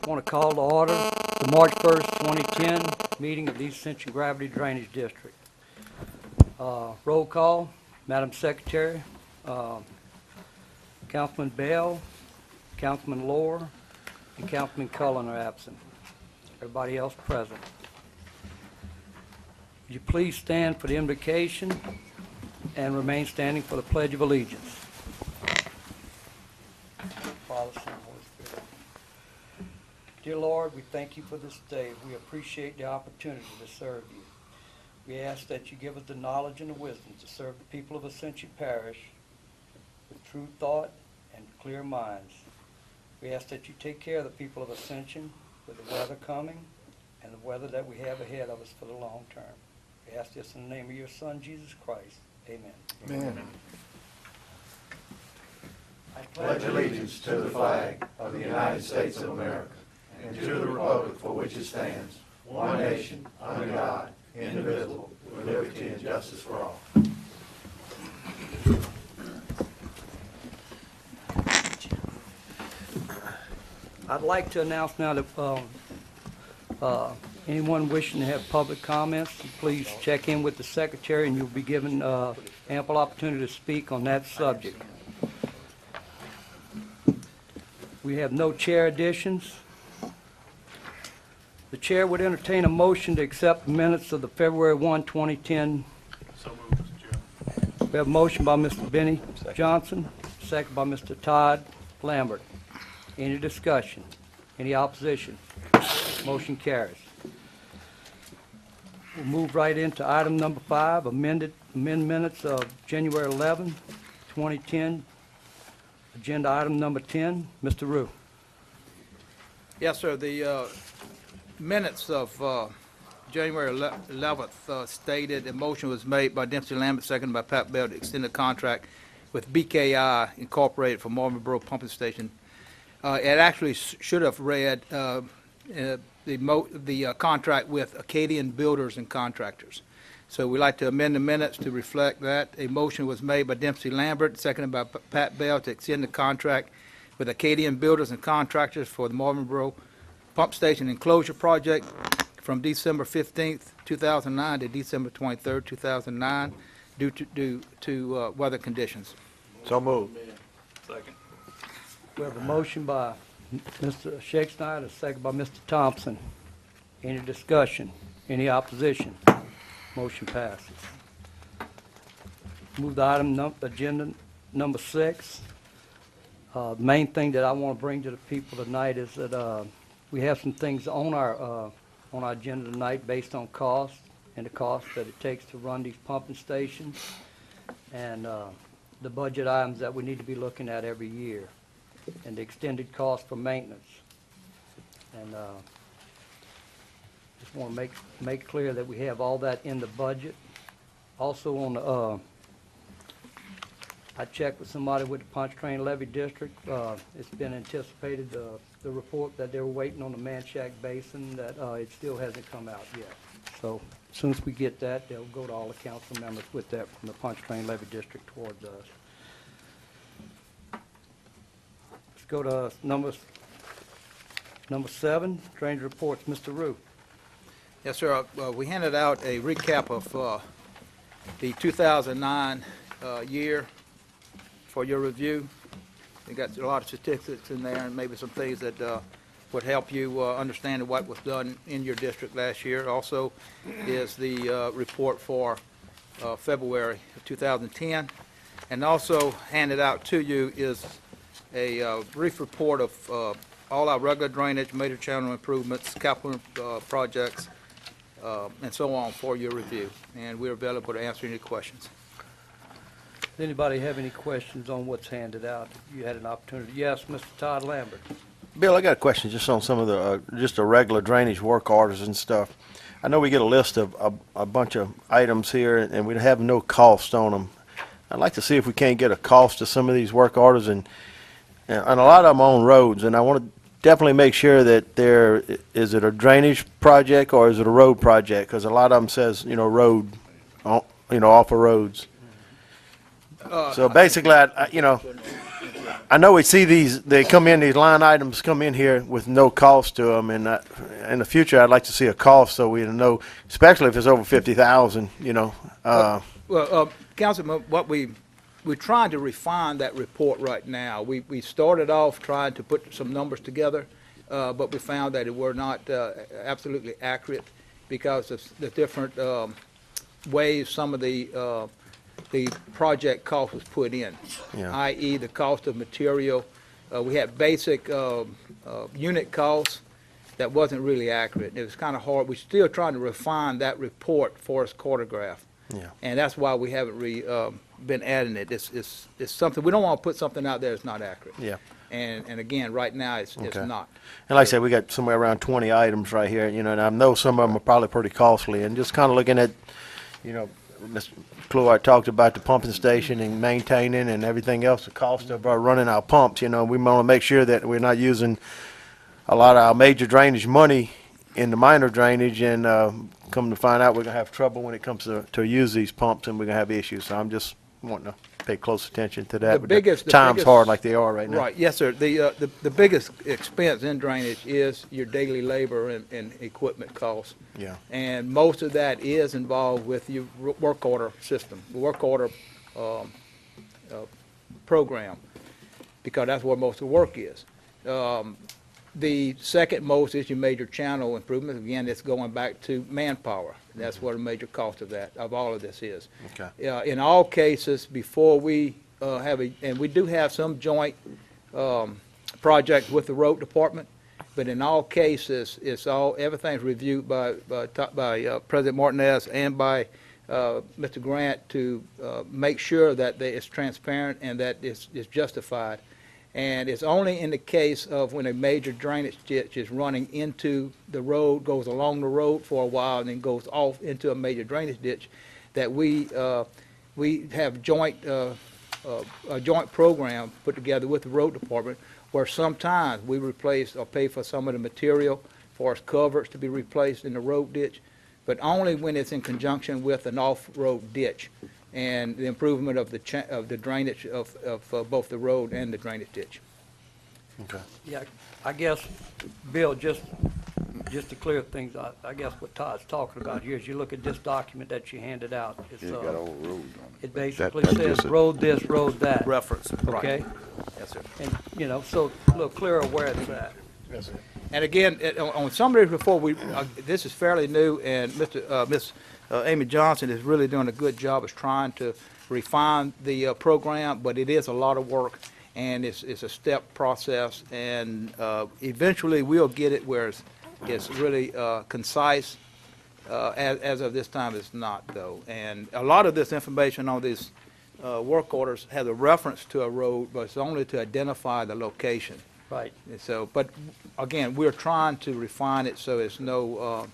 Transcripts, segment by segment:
I want to call to order the March 1st, 2010 meeting of the Ascension Gravity Drainage District. Roll call, Madam Secretary, Councilman Bell, Councilman Lohr, and Councilman Cullen are absent. Everybody else present. Would you please stand for the invocation and remain standing for the Pledge of Allegiance? Father, Son, Holy Spirit. Dear Lord, we thank you for this day. We appreciate the opportunity to serve you. We ask that you give us the knowledge and the wisdom to serve the people of Ascension Parish with true thought and clear minds. We ask that you take care of the people of Ascension with the weather coming and the weather that we have ahead of us for the long term. We ask this in the name of your Son, Jesus Christ. Amen. Amen. I pledge allegiance to the flag of the United States of America and to the republic for which it stands, one nation, under God, indivisible, with liberty and justice for all. I'd like to announce now that anyone wishing to have public comments, please check in with the secretary and you'll be given ample opportunity to speak on that subject. We have no chair additions. The chair would entertain a motion to accept the minutes of the February 1, 2010. So moved, Mr. Chairman. We have a motion by Mr. Benny Johnson, second by Mr. Todd Lambert. Any discussion? Any opposition? Motion carries. We'll move right into item number 5, amend minutes of January 11, 2010. Agenda item number 10. Mr. Rue. Yes, sir. The minutes of January 11th stated a motion was made by Dempsey Lambert, seconded by Pat Bell, to extend the contract with BKI Incorporated for Marvinboro Pumping Station. It actually should have read the contract with Acadian Builders and Contractors. So we'd like to amend the minutes to reflect that. A motion was made by Dempsey Lambert, seconded by Pat Bell, to extend the contract with Acadian Builders and Contractors for the Marvinboro Pump Station Enclosure Project from December 15th, 2009 to December 23rd, 2009, due to weather conditions. So moved. Second. We have a motion by Mr. Shakespeare, second by Mr. Thompson. Any discussion? Any opposition? Motion passes. Move to item agenda number 6. The main thing that I want to bring to the people tonight is that we have some things on our agenda tonight based on cost and the cost that it takes to run these pumping stations and the budget items that we need to be looking at every year and the extended cost for maintenance. And just want to make clear that we have all that in the budget. Also on the I checked with somebody with the Punch Train Levee District. It's been anticipated, the report that they were waiting on the Manchac Basin, that it still hasn't come out yet. So as soon as we get that, they'll go to all the council members with that from the Punch Train Levee District towards us. Let's go to number 7, drainage reports. Mr. Rue. Yes, sir. We handed out a recap of the 2009 year for your review. We got a lot of statistics in there and maybe some things that would help you understand what was done in your district last year. Also is the report for February of 2010. And also handed out to you is a brief report of all our regular drainage, major channel improvements, capital projects, and so on for your review. And we're available to answer any questions. Does anybody have any questions on what's handed out? You had an opportunity. Yes, Mr. Todd Lambert. Bill, I got a question just on some of the just the regular drainage work orders and stuff. I know we get a list of a bunch of items here, and we have no cost on them. I'd like to see if we can't get a cost to some of these work orders, and a lot of them on roads. And I want to definitely make sure that is it a drainage project or is it a road project? Because a lot of them says road, off of roads. So basically, I know we see these, these line items come in here with no cost to them, and in the future, I'd like to see a cost so we know, especially if it's over 50,000, you know. Councilman, we're trying to refine that report right now. We started off trying to put some numbers together, but we found that it were not absolutely accurate because of the different ways some of the project cost was put in, Yeah. i.e. the cost of material. We had basic unit costs that wasn't really accurate. It was kind of hard. We're still trying to refine that report for its cartograph. Yeah. And that's why we haven't been adding it. It's something, we don't want to put something out there that's not accurate. Yeah. And again, right now, it's Okay. not. And like I said, we got somewhere around 20 items right here, you know, and I know some of them are probably pretty costly, and just kind of looking at, you know, Mr. Clewart talked about the pumping station and maintaining and everything else, the cost of running our pumps, you know, we want to make sure that we're not using a lot of our major drainage money in the minor drainage, and come to find out we're going to have trouble when it comes to use these pumps, and we're going to have issues. So I'm just wanting to pay close attention to that. The biggest- times hard like they are right now. Right, yes, sir. The biggest expense in drainage is your daily labor and equipment costs. Yeah. And most of that is involved with your work order system, the work order program, because that's where most of the work is. The second most is your major channel improvements. Again, it's going back to manpower. That's where the major cost of all of this is. Okay. In all cases, before we and we do have some joint projects with the road department, but in all cases, everything's reviewed by President Martinez and by Mr. Grant to make sure that it's transparent and that it's justified. And it's only in the case of when a major drainage ditch is running into the road, goes along the road for a while, and then goes off into a major drainage ditch, that we have a joint program put together with the road department, where sometimes we replace or pay for some of the material for its culverts to be replaced in the road ditch, but only when it's in conjunction with an off-road ditch and the improvement of the drainage of both the road and the drainage ditch. Okay. Yeah, I guess, Bill, just to clear things, I guess what Todd's talking about here is you look at this document that you handed out. It's, It's got all roads on it. it basically That's says just a- road this, road that. Reference, right. Okay? Yes, sir. And, you know, so a little clearer where it's at. Yes, sir. And again, on some of these before, this is fairly new, and Miss Amy Johnson is really doing a good job of trying to refine the program, but it is a lot of work, and it's a step process, and eventually we'll get it where it's really concise. As of this time, it's not, though. And a lot of this information on these work orders has a reference to a road, but it's only to identify the location. Right. And so, but again, we're trying to refine it so it's no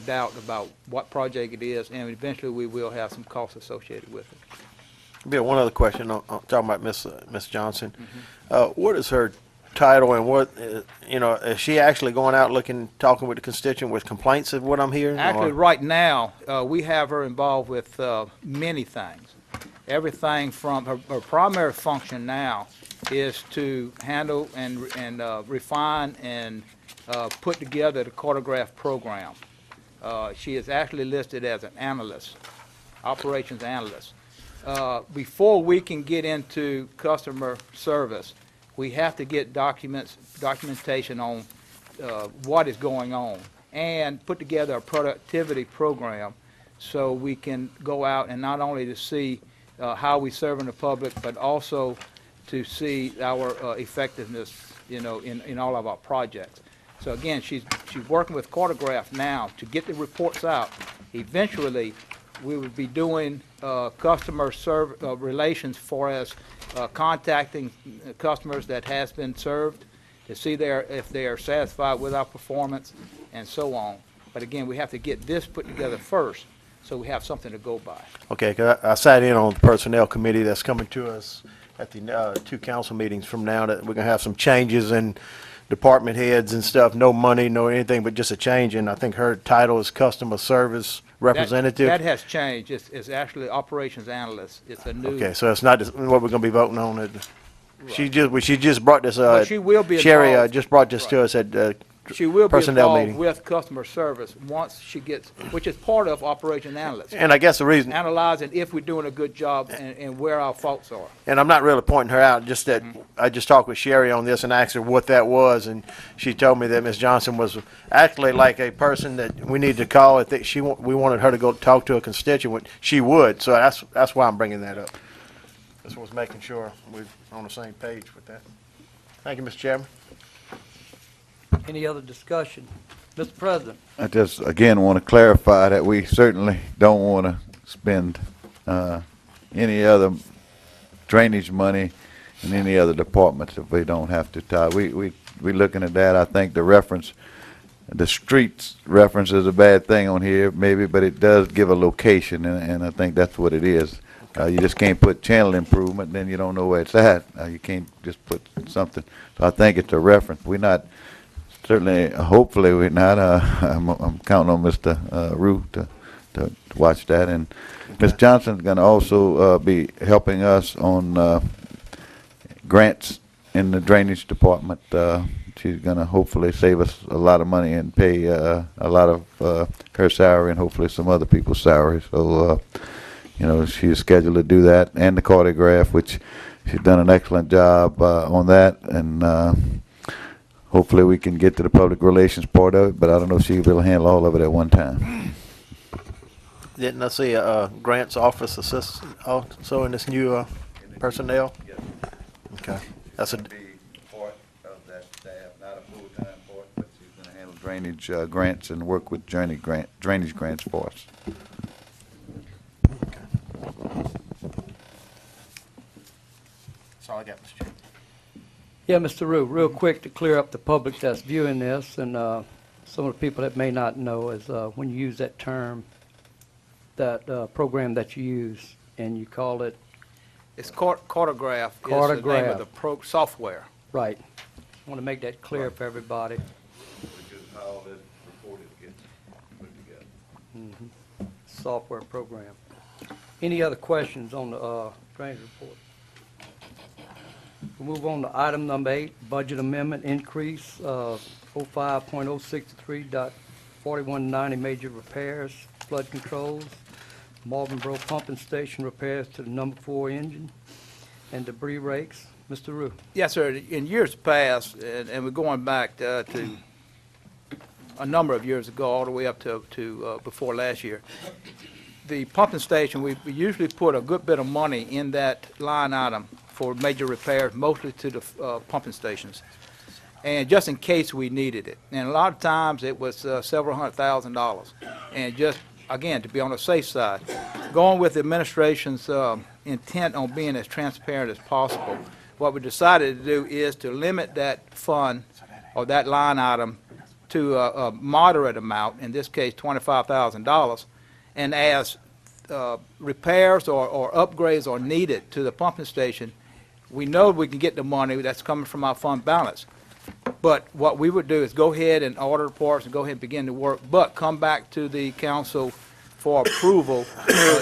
doubt about what project it is, and eventually we will have some costs associated with it. Bill, one other question, talking about Miss Johnson. What is her title, and what, you know, is she actually going out talking with the constituent with complaints of what I'm hearing? Actually, or- right now, we have her involved with many things. Everything from her primary function now is to handle and refine and put together the cartograph program. She is actually listed as an analyst, operations analyst. Before we can get into customer service, we have to get documentation on what is going on and put together a productivity program so we can go out and not only to see how we serving the public, but also to see our effectiveness, you know, in all of our projects. So again, she's working with Cartograph now to get the reports out. Eventually, we would be doing customer relations for us, contacting customers that has been served to see if they are satisfied with our performance and so on. But again, we have to get this put together first so we have something to go by. Okay, 'cause I sat in on the personnel committee that's coming to us at the 2 council meetings from now, that we're going to have some changes in department heads and stuff, no money, no anything, but just a change, and I think her title is customer service representative. That has changed. It's actually operations analyst. It's a new. Okay, so it's not just what we're going to be voting on. She just brought this, But she will be Sherry, involved. just brought this to us at, She will be personnel involved meeting. with customer service once she gets, which is part of operation analyst, and I guess the reason, analyzing if we're doing a good job and where our faults are. and I'm not really pointing her out, just that I just talked with Sherry on this and asked her what that was, and she told me that Ms. Johnson was actually like a person that we needed to call if we wanted her to go talk to a constituent, she would, so that's why I'm bringing that up. This was making sure we're on the same page with that. Thank you, Mr. Chairman. Any other discussion? Mr. President? I just, again, want to clarify that we certainly don't want to spend any other drainage money in any other departments if we don't have to. We're looking at that. I think the streets reference is a bad thing on here, maybe, but it does give a location, and I think that's what it is. You just can't put channel improvement, then you don't know where it's at. You can't just put something. So I think it's a reference. We're not, certainly, hopefully we're not. I'm counting on Mr. Rue to watch that. And Ms. Johnson's going to also be helping us on grants in the drainage department. She's going to hopefully save us a lot of money and pay a lot of her salary and hopefully some other people's salaries. So, you know, she's scheduled to do that and the cartograph, which she's done an excellent job on that. And hopefully we can get to the public relations part of it, but I don't know if she will handle all of it at one time. Didn't I see a grants office assistant also in this new personnel? Yes. Okay. That's a, Be part of that staff, not a full-time part, but she's going to handle drainage grants and work with drainage grants for us. that's all I got, Mr. Chairman. Yeah, Mr. Rue, real quick to clear up the public that's viewing this, and some of the people that may not know is when you use that term, that program that you use, and you call it, It's cartograph is the name of Cartograph. the software. right. I want to make that clear for everybody. Which is how this report gets put together. Software program. Any other questions on the drainage report? We'll move on to item number 8, budget amendment increase of 05.063.4190 major repairs, flood controls, Marvinboro pumping station repairs to the number 4 engine, and debris rakes. Mr. Rue. Yes, sir. In years past, and we're going back to a number of years ago, all the way up to before last year, the pumping station, we usually put a good bit of money in that line item for major repairs, mostly to the pumping stations, and just in case we needed it. And a lot of times it was several $100,000. And just, again, to be on the safe side, going with the administration's intent on being as transparent as possible, what we decided to do is to limit that fund or that line item to a moderate amount, in this case $25,000, and as repairs or upgrades are needed to the pumping station, we know we can get the money that's coming from our fund balance. But what we would do is go ahead and order the parts and go ahead and begin to work, but come back to the council for approval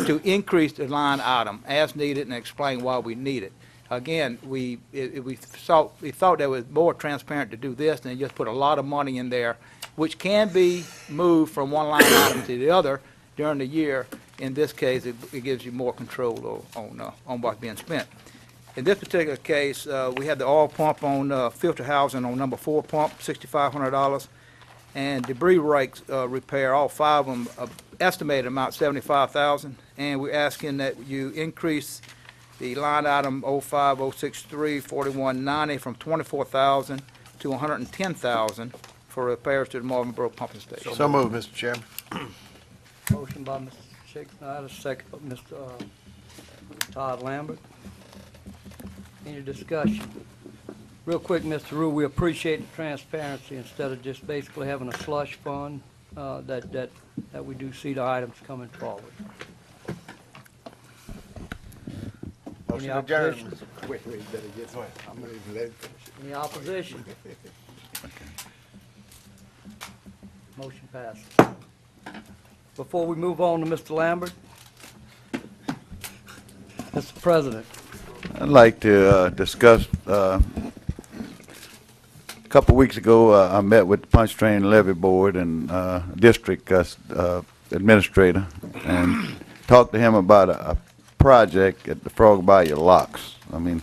to increase the line item as needed and explain why we need it. Again, we thought that it was more transparent to do this than just put a lot of money in there, which can be moved from one line item to the other during the year. In this case, it gives you more control on what's being spent. In this particular case, we had the oil pump on filter housing on number 4 pump, $6,500, and debris rakes repair, all 5 of them, estimated amount $75,000, and we're asking that you increase the line item 05.063.4190 from $24,000 to $110,000 for repairs to the Marvinboro pumping station. So moved, Mr. Chairman. Motion by Mr. Schick, second by Mr. Todd Lambert. Any discussion? Real quick, Mr. Rue, we appreciate the transparency instead of just basically having a slush fund, that we do see the items coming forward. Any opposition? Any opposition? Motion passes. Before we move on to Mr. Lambert, Mr. President, I'd like to discuss, a couple weeks ago, I met with the Punch Train Levy Board and district administrator and talked to him about a project at the Frog Bayou locks. I mean,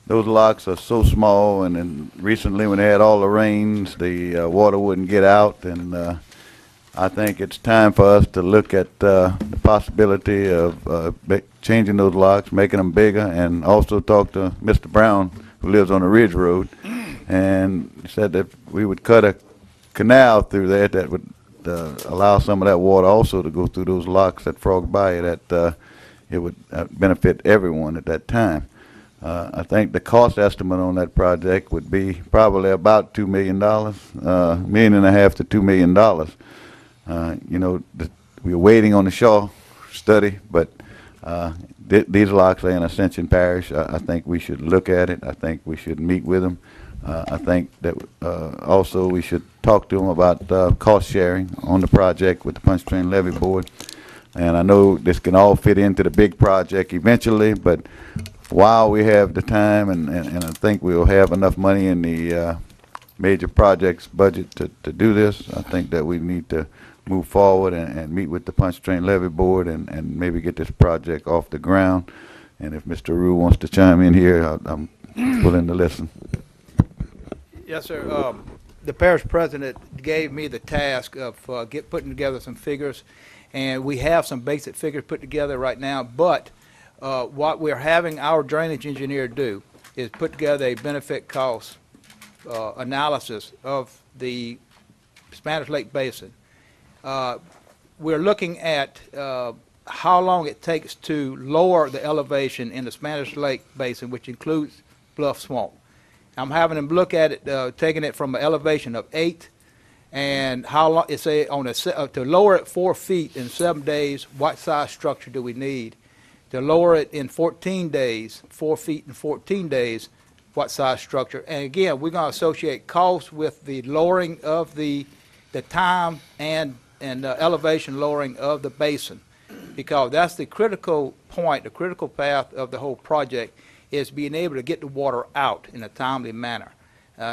those locks are so small, and then recently when they had all the rains, the water wouldn't get out, and I think it's time for us to look at the possibility of changing those locks, making them bigger, and also talk to Mr. Brown, who lives on the Ridge Road, and he said that we would cut a canal through there that would allow some of that water also to go through those locks at Frog Bayou, that it would benefit everyone at that time. I think the cost estimate on that project would be probably about $2 million, $1.5 million to $2 million. You know, we're waiting on the Shaw study, but these locks are in Ascension Parish. I think we should look at it. I think we should meet with them. I think that also we should talk to them about cost sharing on the project with the Punch Train Levy Board. And I know this can all fit into the big project eventually, but while we have the time, and I think we'll have enough money in the major projects budget to do this, I think that we need to move forward and meet with the Punch Train Levy Board and maybe get this project off the ground. And if Mr. Rue wants to chime in here, I'm willing to listen. Yes, sir. The parish president gave me the task of putting together some figures, and we have some basic figures put together right now, but what we're having our drainage engineer do is put together a benefit cost analysis of the Spanish Lake Basin. We're looking at how long it takes to lower the elevation in the Spanish Lake Basin, which includes Bluff Swamp. I'm having them look at it, taking it from an elevation of 8, and how long, it's a, on a, to lower it 4 feet in 7 days, what size structure do we need? To lower it in 14 days, 4 feet in 14 days, what size structure? And again, we're going to associate costs with the lowering of the time and elevation lowering of the basin, because that's the critical point, the critical path of the whole project is being able to get the water out in a timely manner.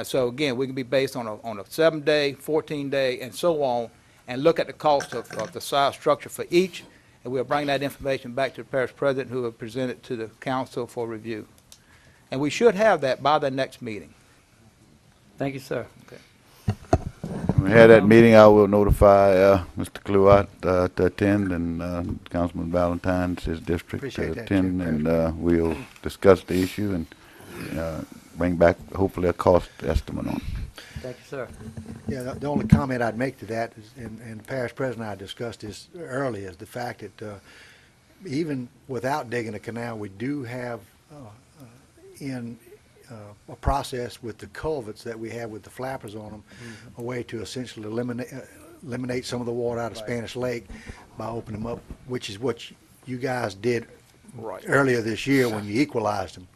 So again, we can be based on a 7-day, 14-day, and so on, and look at the cost of the size structure for each. And we'll bring that information back to the parish president, who will present it to the council for review. And we should have that by the next meeting. Thank you, sir. Okay. When we have that meeting, I will notify Mr. Kluat to attend, and Councilman Valentine's his district Appreciate to that, attend, Chair. and we'll discuss the issue and bring back hopefully a cost estimate on it. Thank you, sir. Yeah, the only comment I'd make to that is, and the parish president and I discussed this earlier, is the fact that even without digging a canal, we do have in a process with the culverts that we have with the flappers on them, a way to essentially eliminate some of the water out of Spanish Lake by opening them up, which is what you guys did earlier this year when you equalized them.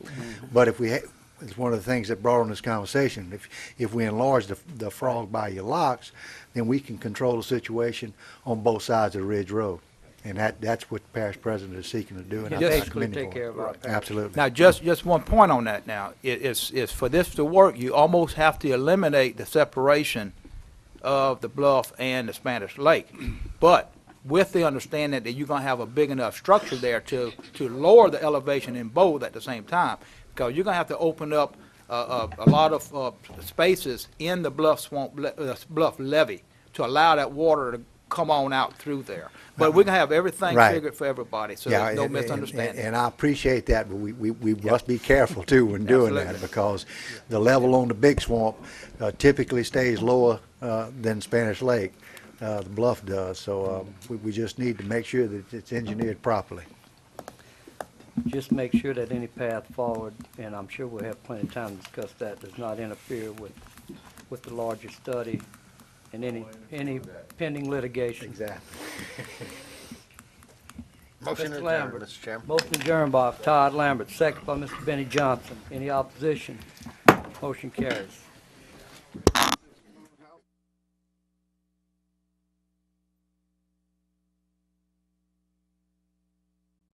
But if we it's one of the things that brought on this conversation. If we enlarge the Frog Bayou locks, then we can control the situation on both sides of the Ridge Road. And that's what the parish president is seeking to do. And I Yes. commend him Take for care it. of our parish. Absolutely. Now, just one point on that now. Is for this to work, you almost have to eliminate the separation of the bluff and the Spanish Lake. But with the understanding that you're going to have a big enough structure there to lower the elevation in both at the same time, because you're going to have to open up a lot of spaces in the Bluff Swamp, Bluff levee to allow that water to come on out through there. But we're going to have everything Right. figured for everybody, so Yeah, there's no and- misunderstanding. And I appreciate that, but we must be careful too when doing that, Absolutely. because the level on the Big Swamp typically stays lower than Spanish Lake. The bluff does, so we just need to make sure that it's engineered properly. Just make sure that any path forward, and I'm sure we'll have plenty of time to discuss that, does not interfere with the larger study and any pending litigation. Exactly. Motion Mr. adjourned, Lambert. Mr. Chairman. Motion adjourned by Todd Lambert, second by Mr. Benny Johnson. Any opposition? Motion carries.